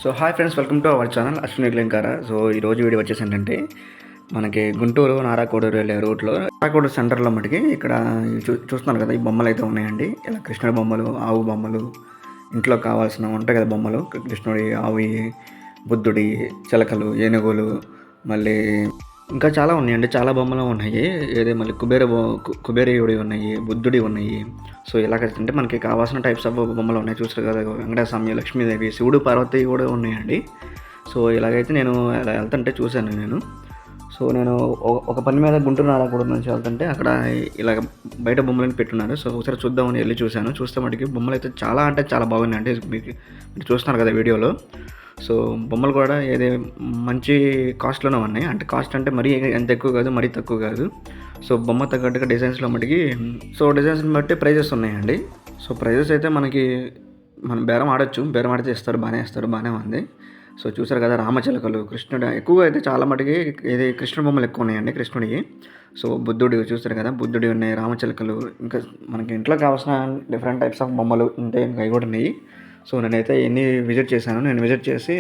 So hi friends, welcome to our channel Ashwini క్లింకార. So ఈరోజు video వచ్చేసి ఏంటంటే మనకి గుంటూరు నారాకోడూరు వెళ్ళే రూట్లో నారాకోడూరు సెంటర్లో మటుకి ఇక్కడ చూస్తున్నారు కదా, ఈ బొమ్మలు అయితే ఉన్నాయండి. ఇలా కృష్ణుడి బొమ్మలు, ఆవు బొమ్మలు, ఇంట్లో కావాల్సిన ఉంటాయి కదా బొమ్మలు, కృష్ణుడి, ఆవి, బుద్ధుడి, చిలకలు, ఏనుగులు, మళ్ళీ ఇంకా చాలా ఉన్నాయండి. చాలా బొమ్మలు ఉన్నాయి. ఏదే మళ్ళీ కుబేరయుడి ఉన్నాయి, బుద్ధుడి ఉన్నాయి. సో ఇలాగంటే మనకి కావాల్సిన టైప్స్ ఆఫ్ బొమ్మలు ఉన్నాయి. చూసారు కదా, వెంకటేశ్వర స్వామి, లక్ష్మీదేవి, శివుడు, పార్వతి కూడా ఉన్నాయండి. సో ఇలాగైతే నేను ఇలా వెళ్తుంటే చూశాను నేను. సో నేను ఒక పని మీద గుంటూరు నారాకోడ నుంచి వెళ్తుంటే అక్కడ ఇలాగ బయట బొమ్మలను పెట్టున్నారు. సో ఒకసారి చూద్దామని వెళ్ళి చూశాను. చూస్తే మటుకి బొమ్మలు అయితే చాలా అంటే చాలా బాగున్నాయండి. మీరు చూస్తున్నారు కదా వీడియోలో. సో బొమ్మలు కూడా ఏదే మంచి కాస్ట్లోనే ఉన్నాయి. అంటే కాస్ట్ అంటే మరీ ఎంత ఎక్కువ కాదు, మరీ తక్కువ కాదు. సో బొమ్మ తగ్గట్టుగా డిజైన్స్లో మటుకి డిజైన్స్ని బట్టి ప్రైజెస్ ఉన్నాయండి. సో ప్రైజెస్ అయితే మనకి మనం బేరం ఆడొచ్చు, బేరం ఆడితే ఇస్తారు, బాగానే ఉంది. సో చూసారు కదా, రామచిలకలు, కృష్ణుడు ఎక్కువగా అయితే చాలా మటుకి ఇది కృష్ణుడి బొమ్మలు ఎక్కువ ఉన్నాయండి కృష్ణుడికి. సో బుద్ధుడి చూస్తారు కదా, బుద్ధుడి ఉన్నాయి, రామచిలకలు, ఇంకా మనకి ఇంట్లో కావాల్సిన డిఫరెంట్ టైప్స్ ఆఫ్ బొమ్మలు ఉంటాయి, ఇంకా కూడా ఉన్నాయి. సో నేనైతే ఎన్ని విజిట్ చేశాను. నేను విజిట్ చేసి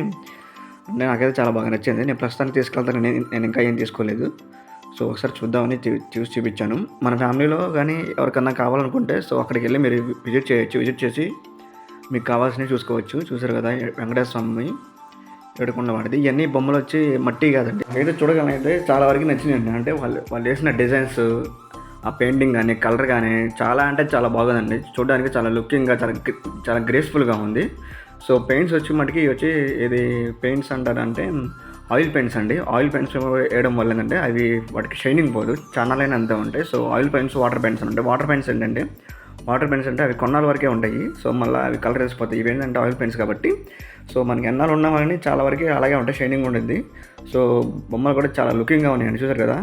నాకైతే చాలా బాగా నచ్చింది. నేను ప్రస్తుతానికి తీసుకెళ్తాను, నేను ఇంకా ఏం తీసుకోలేదు. సో ఒకసారి చూద్దామని చూసి చూపించాను. మన ఫ్యామిలీలో కానీ ఎవరికన్నా కావాలనుకుంటే సో అక్కడికి వెళ్ళి మీరు విజిట్ చేయొచ్చు. విజిట్ చేసి మీకు కావాల్సినవి చూసుకోవచ్చు. చూసారు కదా, వెంకటేశ్వర స్వామి ఏడుకొండ వాడిది. ఇవన్నీ బొమ్మలు వచ్చి మట్టి కాదండి. అయితే చూడగలనైతే చాలా వరకు నచ్చినాయండి. అంటే వాళ్ళు వేసిన డిజైన్స్, ఆ పెయింటింగ్ కానీ, కలర్ కానీ చాలా అంటే చాలా బాగుందండి. చూడడానికి చాలా లుకింగ్గా, చాలా గ్రేస్ఫుల్గా ఉంది. సో పెయింట్స్ వచ్చి మటుకి వచ్చి ఇది పెయింట్స్ అంటారంటే ఆయిల్ పెయింట్స్ అండి. ఆయిల్ పెయింట్స్ వేయడం వల్ల ఏంటంటే అవి వాటికి షైనింగ్ పోదు, చాలాలైన అంతా ఉంటాయి. So oil paints, water paints ఉంటాయి. వాటర్ పెయింట్స్ ఏంటంటే అవి కొన్నాళ్ళ వరకే ఉంటాయి. సో మళ్ళీ అవి కలర్ వేసిపోతాయి. ఇవి ఏంటంటే ఆయిల్ పెయింట్స్ కాబట్టి సో మనకి ఎన్నాళ్ళు ఉన్నామని చాలా వరకు అలాగే ఉంటాయి, షైనింగ్ ఉంటుంది. సో బొమ్మలు కూడా చాలా లుకింగ్గా ఉన్నాయండి. చూసారు కదా,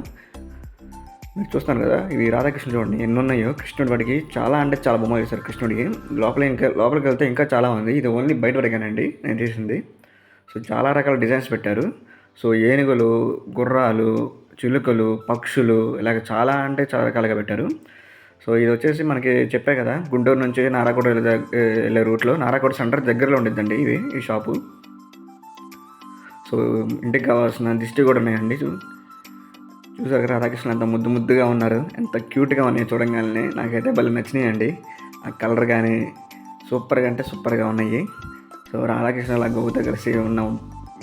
మీరు చూస్తున్నారు కదా, ఇవి రాధాకృష్ణుడు చూడండి ఎన్ని ఉన్నాయో. కృష్ణుడి వాడికి చాలా అంటే చాలా బొమ్మలు వేశారు కృష్ణుడికి. లోపలికి వెళ్తే ఇంకా చాలా ఉంది. ఇది ఓన్లీ బయట వరకేనండి నేను చేసింది. సో చాలా రకాల డిజైన్స్ పెట్టారు. సో ఏనుగులు, గుర్రాలు, చిలుకలు, పక్షులు, ఇలాగ చాలా అంటే చాలా రకాలుగా పెట్టారు. సో ఇది వచ్చేసి మనకి చెప్పే కదా, గుంటూరు నుంచి నారాకోట వెళ్ళే రూట్లో నారాకోట సెంటర్ దగ్గరలో ఉండిద్దండి ఈ షాపు. సో ఇంటికి కావాల్సిన దిష్టి కూడా ఉన్నాయండి. చూసారు కదా, రాధాకృష్ణ ఎంత ముద్దుగా ఉన్నారు, ఎంత క్యూట్గా ఉన్నాయి. చూడగానే నాకైతే భలే నచ్చినాయండి. ఆ కలర్ కానీ సూపర్గా ఉన్నాయి. సో రాధాకృష్ణ అలా గోవుతో కలిసి ఉన్న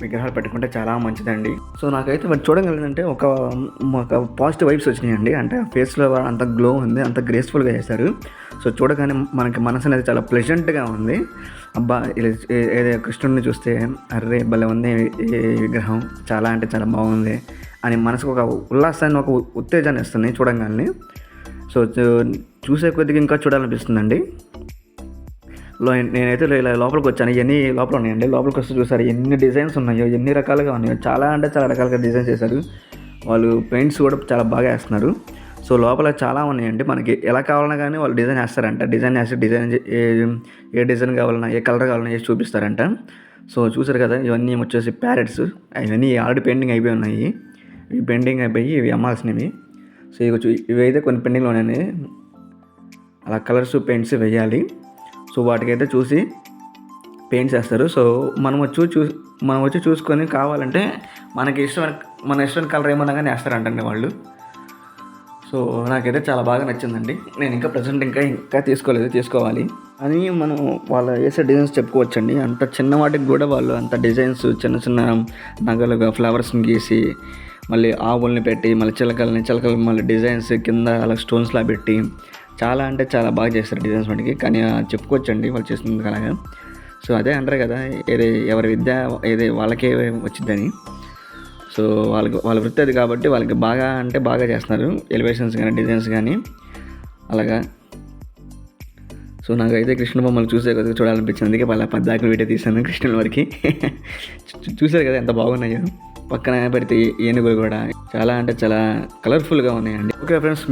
విగ్రహాలు పెట్టుకుంటే చాలా మంచిదండి. సో నాకైతే వాటి చూడగలంటే ఒక పాజిటివ్ వైబ్స్ వచ్చినాయండి. అంటే ఫేస్లో అంత గ్లో ఉంది, అంత గ్రేస్ఫుల్గా చేశారు. సో చూడగానే మనకి మనసు అనేది చాలా ప్లెజెంట్గా ఉంది. అబ్బా, ఏదో కృష్ణుడిని చూస్తే అర్రే భలే ఉంది ఈ విగ్రహం, చాలా అంటే చాలా బాగుంది అని మనసుకు ఒక ఉల్లాసాన్ని, ఒక ఉత్తేజాన్ని ఇస్తుంది చూడగానే. సో చూసే కొద్దిగా ఇంకా చూడాలనిపిస్తుందండి. నేనైతే ఇలా లోపలికి వచ్చాను. ఇవన్నీ లోపల ఉన్నాయండి. లోపలికి వస్తే చూసారు ఎన్ని డిజైన్స్ ఉన్నాయో, ఎన్ని రకాలుగా ఉన్నాయో. చాలా అంటే చాలా రకాలుగా డిజైన్స్ చేశారు వాళ్ళు. పెయింట్స్ కూడా చాలా బాగా వేస్తున్నారు. సో లోపల చాలా ఉన్నాయండి. మనకి ఎలా కావాలన్నా కానీ వాళ్ళు డిజైన్ వేస్తారంట. డిజైన్ ఏ డిజైన్ కావాలన్నా, ఏ కలర్ కావాలన్నా వేసి చూపిస్తారంట. సో చూసారు కదా, ఇవన్నీ వచ్చేసి ప్యారెట్స్. ఇవన్నీ ఆల్రెడీ పెయింటింగ్ అయిపోయి ఉన్నాయి. ఇవి పెయింటింగ్ అయిపోయి ఇవి అమ్మాల్సినవి. సో ఇవి అయితే కొన్ని పెయింటింగ్లో ఉన్నాయి. అలా కలర్స్, పెయింట్స్ వేయాలి. సో వాటికైతే చూసి పెయింట్స్ వేస్తారు. సో మనం వచ్చి చూసుకొని కావాలంటే మన ఇష్టమైన కలర్ ఏమన్నా కానీ వేస్తారంటండి వాళ్ళు. సో నాకైతే చాలా బాగా నచ్చిందండి. నేను ఇంకా ప్రజెంట్ ఇంకా తీసుకోవాలి అని మనం వాళ్ళ వేసే డిజైన్స్ చెప్పుకోవచ్చండి. అంత చిన్న వాటికి కూడా వాళ్ళు అంత డిజైన్స్, చిన్న నగలుగా ఫ్లవర్స్ని గీసి, మళ్ళీ ఆవుల్ని పెట్టి, మళ్ళీ చిలకలు మళ్ళీ డిజైన్స్ కింద అలా స్టోన్స్లా పెట్టి చాలా అంటే చాలా బాగా చేస్తారు డిజైన్స్ వాటికి. కానీ చెప్పుకోవచ్చండి వాళ్ళు చేస్తుంది అలాగా. సో అదే అంటారు కదా, ఎవరి విద్య వాళ్ళకే వచ్చిద్దని. సో వాళ్ళ వృత్తి అది కాబట్టి వాళ్ళకి బాగా అంటే బాగా చేస్తున్నారు, ఎలివేషన్స్ కానీ, డిజైన్స్ కానీ అలాగా. సో నాకైతే కృష్ణ బొమ్మలు చూసే కొద్దిగా చూడాలనిపించింది. అందుకే వాళ్ళ పద్దాకులు వీడియో తీశాను కృష్ణుల వరకు. చూసారు కదా ఎంత బాగున్నాయో. పక్కన పెడితే ఏనుగులు కూడా చాలా అంటే చాలా కలర్ఫుల్గా ఉన్నాయండి. ఓకే ఫ్రెండ్స్,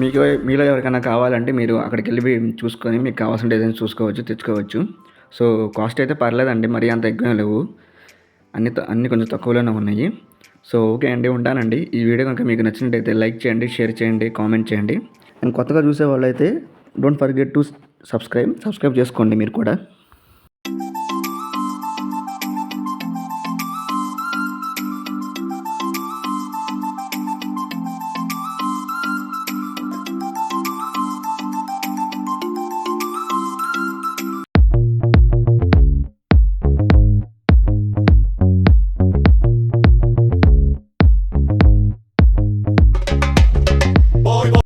మీలో ఎవరికైనా కావాలంటే మీరు అక్కడికి వెళ్ళి చూసుకొని మీకు కావాల్సిన డిజైన్స్ తెచ్చుకోవచ్చు. సో కాస్ట్ అయితే పర్లేదండి, మరీ అంత ఎక్కువ లేవు, అన్ని కొంచెం తక్కువలోనే ఉన్నాయి. సో ఓకే అండి, ఉంటానండి. ఈ వీడియో కనుక మీకు నచ్చినట్టయితే లైక్ చేయండి, షేర్ చేయండి, కామెంట్ చేయండి. అండ్ కొత్తగా చూసే వాళ్ళు అయితే డోంట్ ఫర్గెట్ టు సబ్స్క్రైబ్ చేసుకోండి మీరు కూడా.